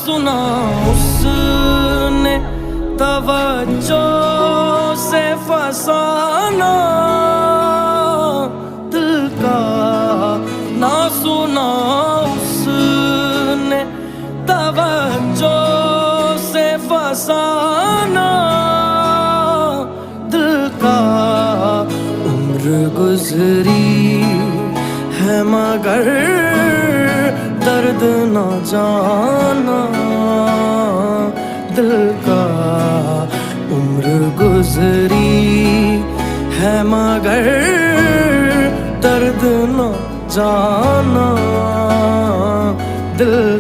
सुना उसने तवज्जो से फसाना दिल का, ना सुना उसने तवज्जो से फसाना दिल का। उम्र गुजरी है मगर दर्द न जाना दिल का। उम्र गुजरी है मगर दर्द न जाना दिल